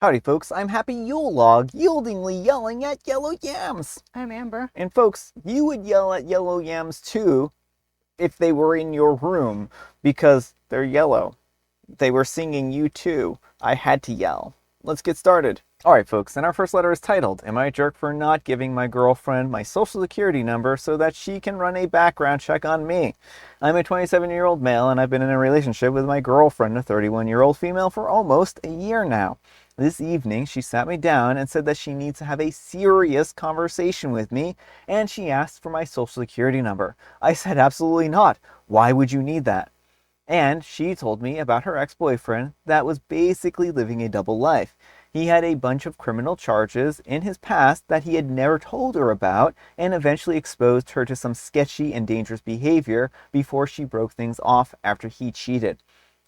Howdy folks, I'm Happy Yule Log, yieldingly yelling at yellow yams. I'm Amber. And folks, you would yell at yellow yams too if they were in your room because they're yellow. They were singing you too. I had to yell. Let's get started. Alright folks, and our first letter is titled, Am I a jerk for not giving my girlfriend my social security number so that she can run a background check on me? I'm a 27-year-old male and I've been in a relationship with my girlfriend, a 31-year-old female, for almost a year now. This evening, she sat me down and said that she needs to have a serious conversation with me, and she asked for my social security number. I said absolutely not. Why would you need that? And she told me about her ex-boyfriend that was basically living a double life. He had a bunch of criminal charges in his past that he had never told her about, and eventually exposed her to some sketchy and dangerous behavior before she broke things off after he cheated.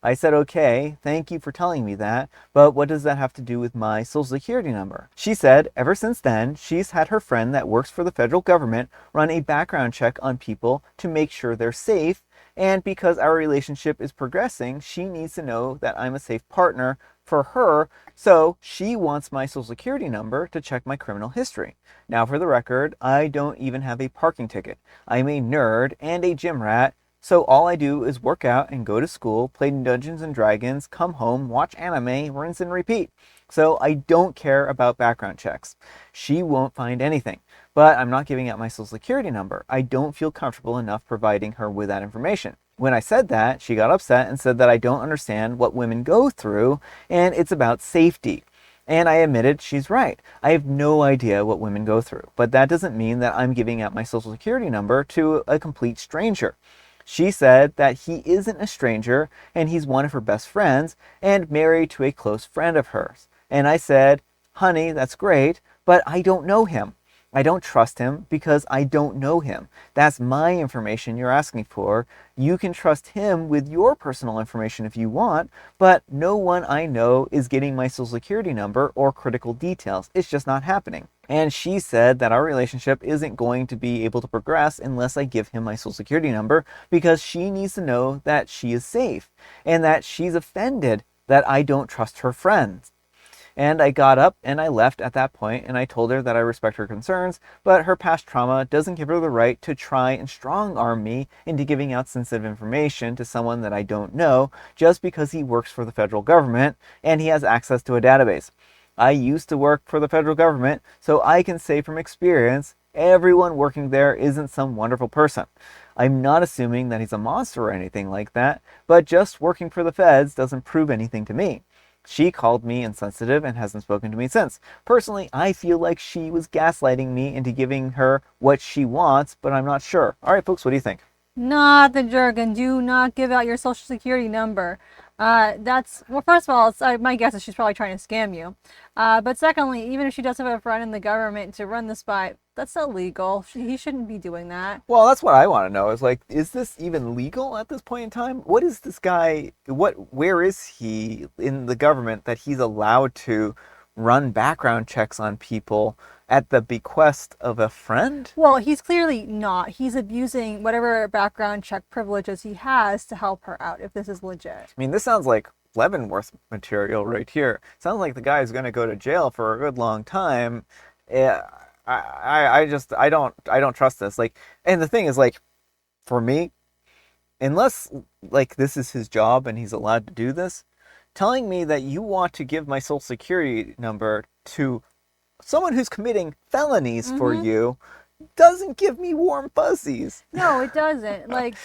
I said, okay, thank you for telling me that, but what does that have to do with my social security number? She said, ever since then, she's had her friend that works for the federal government run a background check on people to make sure they're safe, and because our relationship is progressing, she needs to know that I'm a safe partner for her, so she wants my social security number to check my criminal history. Now, for the record, I don't even have a parking ticket. I'm a nerd and a gym rat, so all I do is work out and go to school, play Dungeons and Dragons, come home, watch anime, rinse and repeat. So I don't care about background checks. She won't find anything. But I'm not giving out my social security number. I don't feel comfortable enough providing her with that information. When I said that, she got upset and said that I don't understand what women go through and it's about safety. And I admitted she's right. I have no idea what women go through, but that doesn't mean that I'm giving out my social security number to a complete stranger. She said that he isn't a stranger and he's one of her best friends and married to a close friend of hers. And I said, honey, that's great, but I don't know him. I don't trust him because I don't know him. That's my information you're asking for. You can trust him with your personal information if you want, but no one I know is getting my social security number or critical details. It's just not happening. And she said that our relationship isn't going to be able to progress unless I give him my social security number because she needs to know that she is safe and that she's offended that I don't trust her friends. And I got up and I left at that point and I told her that I respect her concerns, but her past trauma doesn't give her the right to try and strong arm me into giving out sensitive information to someone that I don't know just because he works for the federal government and he has access to a database. I used to work for the federal government, so I can say from experience, everyone working there isn't some wonderful person. I'm not assuming that he's a monster or anything like that, but just working for the feds doesn't prove anything to me. She called me insensitive and hasn't spoken to me since. Personally, I feel like she was gaslighting me into giving her what she wants, but I'm not sure. All right, folks, what do you think? Not the jerk, and do not give out your social security number. Well, first of all, my guess is she's probably trying to scam you. But secondly, even if she does have a friend in the government to run this by, that's illegal. He shouldn't be doing that. Well, that's what I want to know is like, is this even legal at this point in time? What is this guy, where is he in the government that he's allowed to run background checks on people at the bequest of a friend? Well, he's clearly not. He's abusing whatever background check privileges he has to help her out, if this is legit. I mean, this sounds like Leavenworth material right here. Sounds like the guy is going to go to jail for a good long time. Yeah, I don't trust this. Like, and the thing is, like, for me, unless like this is his job and he's allowed to do this, telling me that you want to give my social security number to someone who's committing felonies for you doesn't give me warm fuzzies. No, it doesn't. Like,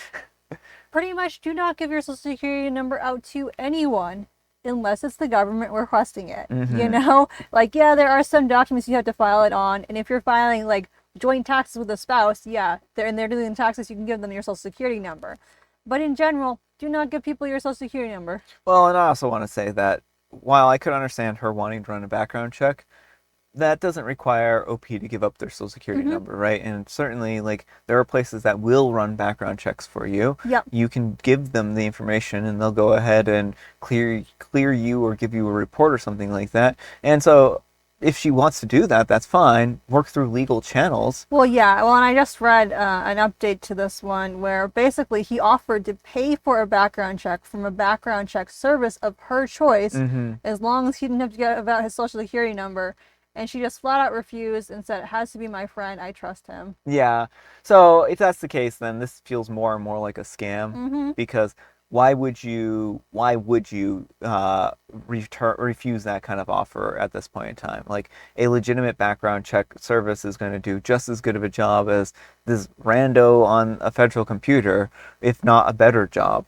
pretty much do not give your social security number out to anyone unless it's the government requesting it. You know? Like, yeah, there are some documents you have to file it on, and if you're filing like joint taxes with a spouse, yeah, they're doing taxes, you can give them your social security number. But in general, do not give people your social security number. Well, and I also want to say that while I could understand her wanting to run a background check, that doesn't require OP to give up their social security number, right? And certainly, like, there are places that will run background checks for you. Yep. You can give them the information and they'll go ahead and clear you or give you a report or something like that. And so if she wants to do that, that's fine. Work through legal channels. Well, yeah. Well, and I just read an update to this one where basically he offered to pay for a background check from a background check service of her choice as long as he didn't have to get about his social security number. And she just flat out refused and said, it has to be my friend. I trust him. Yeah. So if that's the case, then this feels more and more like a scam because why would you refuse that kind of offer at this point in time? Like a legitimate background check service is going to do just as good of a job as this rando on a federal computer, if not a better job.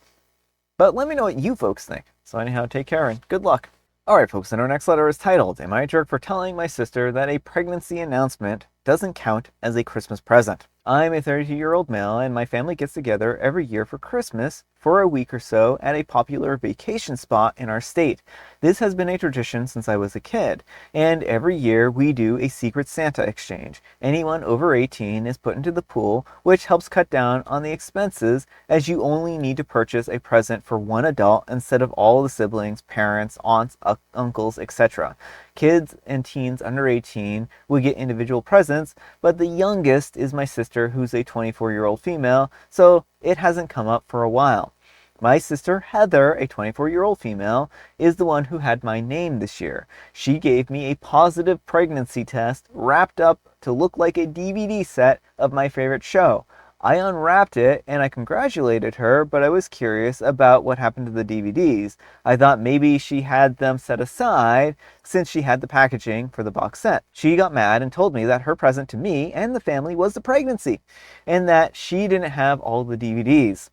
But let me know what you folks think. So anyhow, take care and good luck. Alright folks, and our next letter is titled, Am I a Jerk for Telling My Sister That a Pregnancy Announcement Doesn't Count as a Christmas Present? I'm a 32-year-old male and my family gets together every year for Christmas for a week or so at a popular vacation spot in our state. This has been a tradition since I was a kid, and every year we do a Secret Santa exchange. Anyone over 18 is put into the pool, which helps cut down on the expenses as you only need to purchase a present for one adult instead of all the siblings, parents, aunts, uncles, etc. Kids and teens under 18 would get individual presents, but the youngest is my sister, who's a 24-year-old female, so it hasn't come up for a while. My sister Heather, a 24-year-old female, is the one who had my name this year. She gave me a positive pregnancy test wrapped up to look like a DVD set of my favorite show. I unwrapped it and I congratulated her, but I was curious about what happened to the DVDs. I thought maybe she had them set aside since she had the packaging for the box set. She got mad and told me that her present to me and the family was the pregnancy and that she didn't have all the DVDs.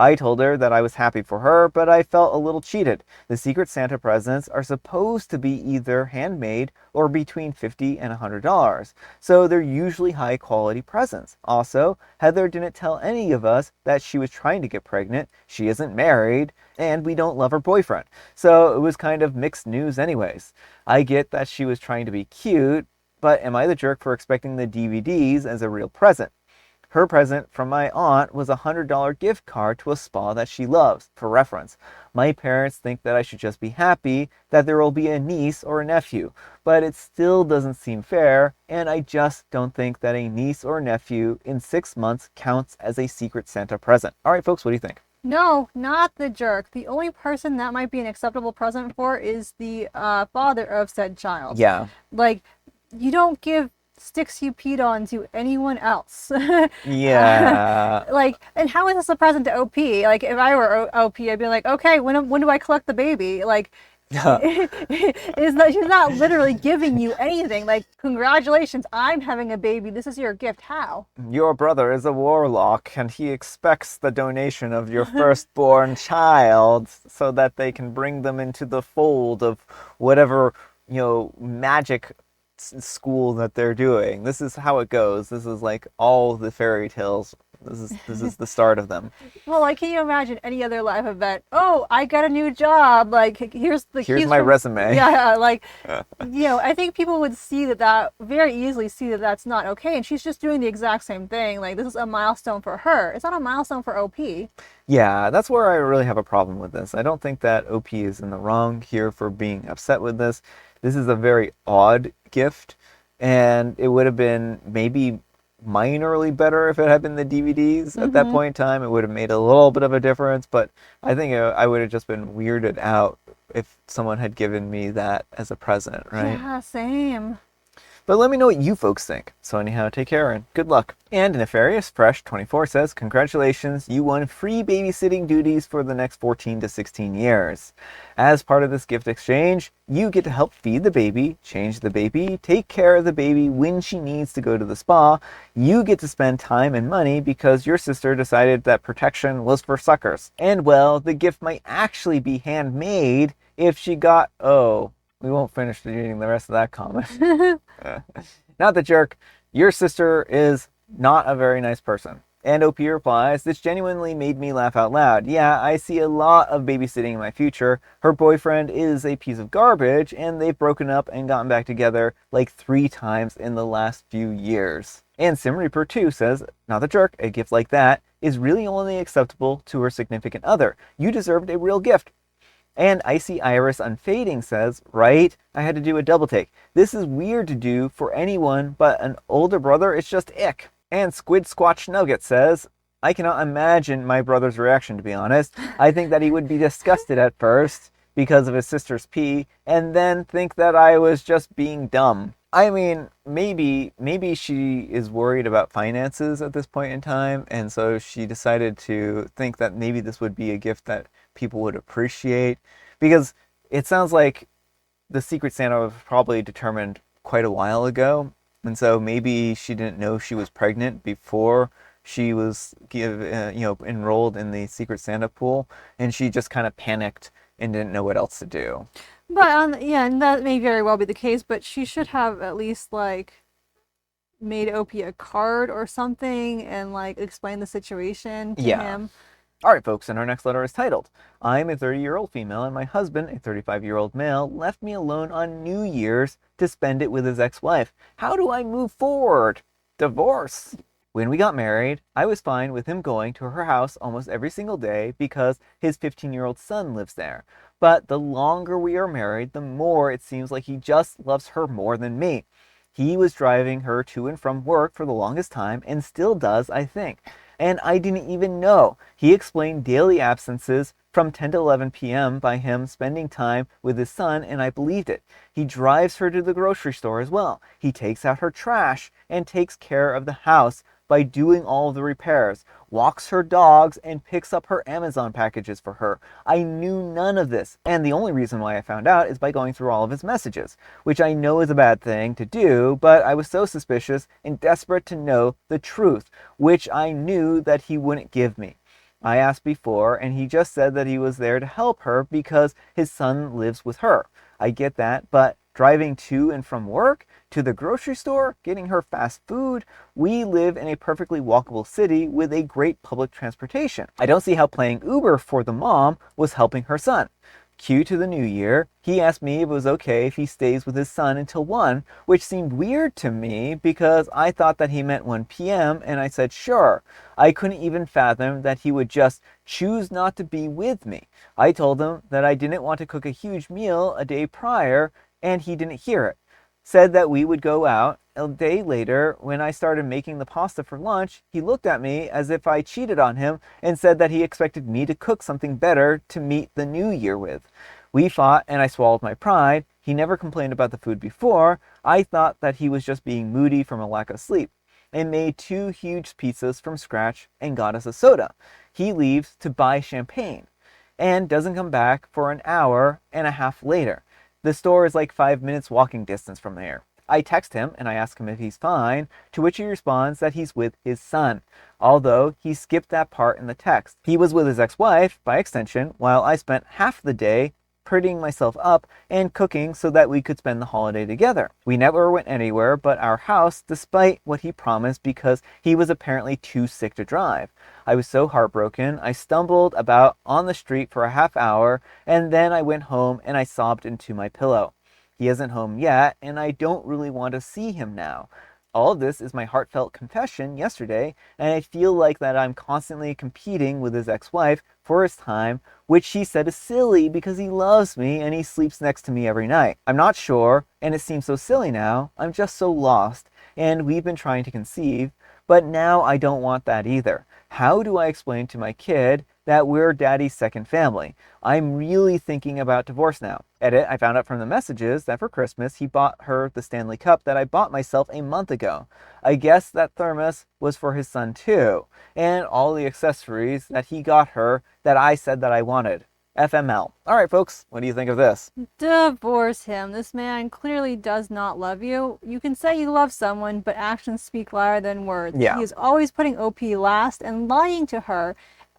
I told her that I was happy for her, but I felt a little cheated. The Secret Santa presents are supposed to be either handmade or between $50 and $100, so they're usually high quality presents. Also, Heather didn't tell any of us that she was trying to get pregnant, she isn't married, and we don't love her boyfriend. So it was kind of mixed news anyways. I get that she was trying to be cute, but am I the jerk for expecting the DVDs as a real present? Her present from my aunt was a $100 gift card to a spa that she loves. For reference, my parents think that I should just be happy that there will be a niece or a nephew, but it still doesn't seem fair, and I just don't think that a niece or nephew in 6 months counts as a Secret Santa present. All right, folks, what do you think? No, not the jerk. The only person that might be an acceptable present for is the father of said child. Yeah. Like, you don't give sticks you peed on to anyone else. Yeah. Like, and how is this a present to OP? Like, if I were OP, I'd be like, okay, when do I collect the baby? Like, she's not literally giving you anything. Like, congratulations, I'm having a baby. This is your gift. How? Your brother is a warlock and he expects the donation of your firstborn child so that they can bring them into the fold of whatever, magic school that they're doing. This is how it goes. This is like all the fairy tales. This is the start of them. Well, like, can you imagine any other life event? Oh, I got a new job. Like, here's my resume. Yeah, like, I think people would see that very easily see that that's not okay. And she's just doing the exact same thing. Like, this is a milestone for her. It's not a milestone for OP. Yeah, that's where I really have a problem with this. I don't think that OP is in the wrong here for being upset with this. This is a very odd gift, and it would have been maybe minorly better if it had been the DVDs at that point in time. It would have made a little bit of a difference, but I think I would have just been weirded out if someone had given me that as a present, right? Yeah, same. But let me know what you folks think. So anyhow, take care and good luck. And Nefarious Fresh 24 says, congratulations, you won free babysitting duties for the next 14 to 16 years. As part of this gift exchange, you get to help feed the baby, change the baby, take care of the baby when she needs to go to the spa. You get to spend time and money because your sister decided that protection was for suckers. And well, the gift might actually be handmade if she got, we won't finish reading the rest of that comment. Not the jerk. Your sister is not a very nice person. And OP replies, this genuinely made me laugh out loud. Yeah, I see a lot of babysitting in my future. Her boyfriend is a piece of garbage, and they've broken up and gotten back together like 3 times in the last few years. And SimReaper2 says, not the jerk, a gift like that is really only acceptable to her significant other. You deserved a real gift. And Icy Iris Unfading says, right? I had to do a double take. This is weird to do for anyone but an older brother. It's just ick. And Squid Squatch Nugget says, I cannot imagine my brother's reaction, to be honest. I think that he would be disgusted at first because of his sister's pee, and then think that I was just being dumb. I mean, maybe she is worried about finances at this point in time, and so she decided to think that maybe this would be a gift that people would appreciate, because it sounds like the Secret Santa was probably determined quite a while ago, and so maybe she didn't know she was pregnant before she was enrolled in the Secret Santa pool, and she just kind of panicked and didn't know what else to do. But yeah, and that may very well be the case, but she should have at least like made Opie a card or something and like explained the situation to Yeah. him. All right, folks, and our next letter is titled, I'm a 30-year-old female and my husband, a 35-year-old male, left me alone on New Year's to spend it with his ex-wife. How do I move forward? Divorce. When we got married, I was fine with him going to her house almost every single day because his 15-year-old son lives there. But the longer we are married, the more it seems like he just loves her more than me. He was driving her to and from work for the longest time and still does, I think. And I didn't even know. He explained daily absences from 10 to 11 p.m. by him spending time with his son, and I believed it. He drives her to the grocery store as well. He takes out her trash and takes care of the house by doing all of the repairs, walks her dogs, and picks up her Amazon packages for her. I knew none of this, and the only reason why I found out is by going through all of his messages, which I know is a bad thing to do, but I was so suspicious and desperate to know the truth, which I knew that he wouldn't give me. I asked before, and he just said that he was there to help her because his son lives with her. I get that, but driving to and from work, to the grocery store, getting her fast food, we live in a perfectly walkable city with a great public transportation. I don't see how playing Uber for the mom was helping her son. Cue to the new year, he asked me if it was okay if he stays with his son until 1, which seemed weird to me because I thought that he meant 1 p.m. and I said sure. I couldn't even fathom that he would just choose not to be with me. I told him that I didn't want to cook a huge meal a day prior, and he didn't hear it. Said that we would go out. A day later, when I started making the pasta for lunch, he looked at me as if I cheated on him and said that he expected me to cook something better to meet the new year with. We fought and I swallowed my pride. He never complained about the food before. I thought that he was just being moody from a lack of sleep, and made 2 huge pizzas from scratch and got us a soda. He leaves to buy champagne and doesn't come back for an hour and a half later. The store is like 5 minutes walking distance from there. I text him and I ask him if he's fine, to which he responds that he's with his son, although he skipped that part in the text. He was with his ex-wife, by extension, while I spent half the day prettying myself up and cooking so that we could spend the holiday together. We never went anywhere but our house, despite what he promised, because he was apparently too sick to drive. I was so heartbroken, I stumbled about on the street for a half hour, and then I went home and I sobbed into my pillow. He isn't home yet, and I don't really want to see him now. All of this is my heartfelt confession yesterday, and I feel like that I'm constantly competing with his ex-wife for his time, which she said is silly because he loves me and he sleeps next to me every night. I'm not sure, and it seems so silly now. I'm just so lost, and we've been trying to conceive, but now I don't want that either. How do I explain to my kid that we're daddy's second family? I'm really thinking about divorce now. Edit, I found out from the messages that for Christmas he bought her the Stanley Cup that I bought myself a month ago. I guess that thermos was for his son too, and all the accessories that he got her that I said that I wanted. FML. All right, folks, what do you think of this? Divorce him. This man clearly does not love you. You can say you love someone, but actions speak louder than words. Yeah. He is always putting OP last and lying to her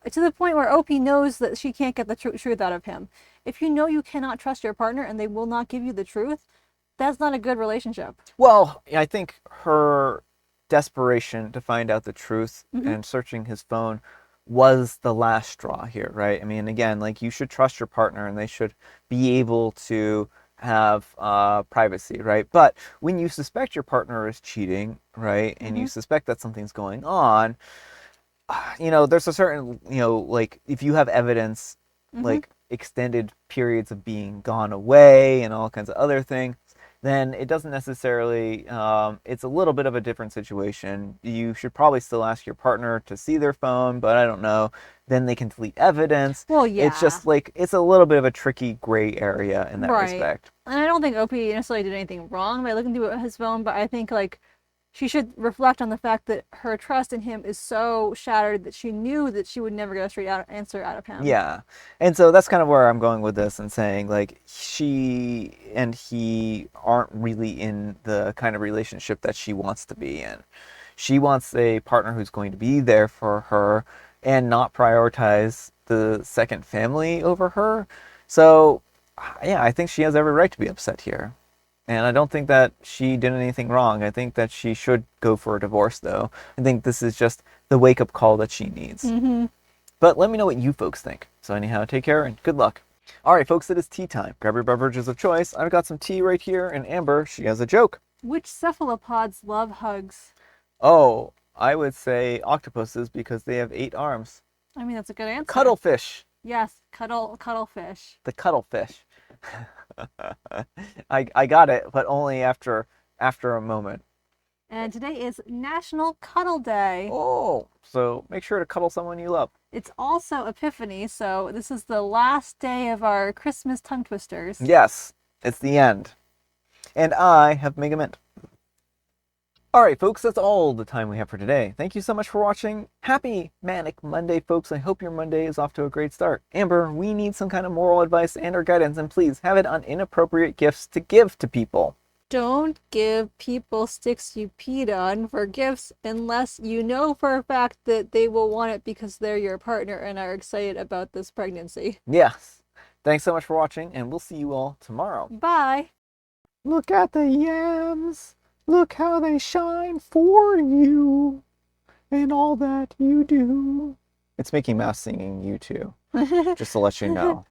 to the point where OP knows that she can't get the truth out of him. If you know you cannot trust your partner and they will not give you the truth, that's not a good relationship. Well, I think her desperation to find out the truth and searching his phone was the last straw here, right? I mean, again, like, you should trust your partner and they should be able to have privacy, right? But when you suspect your partner is cheating, right, and you suspect that something's going on, there's a certain, like, if you have evidence, like, extended periods of being gone away and all kinds of other things, then it doesn't necessarily, it's a little bit of a different situation. You should probably still ask your partner to see their phone, but I don't know. Then they can delete evidence. Well, yeah. It's just like, it's a little bit of a tricky gray area in that respect. And I don't think Opie necessarily did anything wrong by looking through his phone, but I think, like, she should reflect on the fact that her trust in him is so shattered that she knew that she would never get a straight answer out of him. Yeah. And so that's kind of where I'm going with this and saying, like, she and he aren't really in the kind of relationship that she wants to be in. She wants a partner who's going to be there for her and not prioritize the second family over her. So, yeah, I think she has every right to be upset here. And I don't think that she did anything wrong. I think that she should go for a divorce, though. I think this is just the wake-up call that she needs. Mm-hmm. But let me know what you folks think. So anyhow, take care and good luck. All right, folks, it is tea time. Grab your beverages of choice. I've got some tea right here, and Amber, she has a joke. Which cephalopods love hugs? Oh, I would say octopuses because they have 8 arms. I mean, that's a good answer. Cuttlefish. Yes, cuttlefish. The cuttlefish. I got it, but only after a moment. And today is National Cuddle Day. Oh, so make sure to cuddle someone you love. It's also Epiphany, so this is the last day of our Christmas tongue twisters. Yes, it's the end. And I have Mega Mint. All right, folks, that's all the time we have for today. Thank you so much for watching. Happy Manic Monday, folks. I hope your Monday is off to a great start. Amber, we need some kind of moral advice and or guidance, and please have it on inappropriate gifts to give to people. Don't give people sticks you peed on for gifts unless you know for a fact that they will want it because they're your partner and are excited about this pregnancy. Yes. Thanks so much for watching, and we'll see you all tomorrow. Bye. Look at the yams. Look how they shine for you and all that you do. It's Mickey Mouse singing You Too, just to let you know.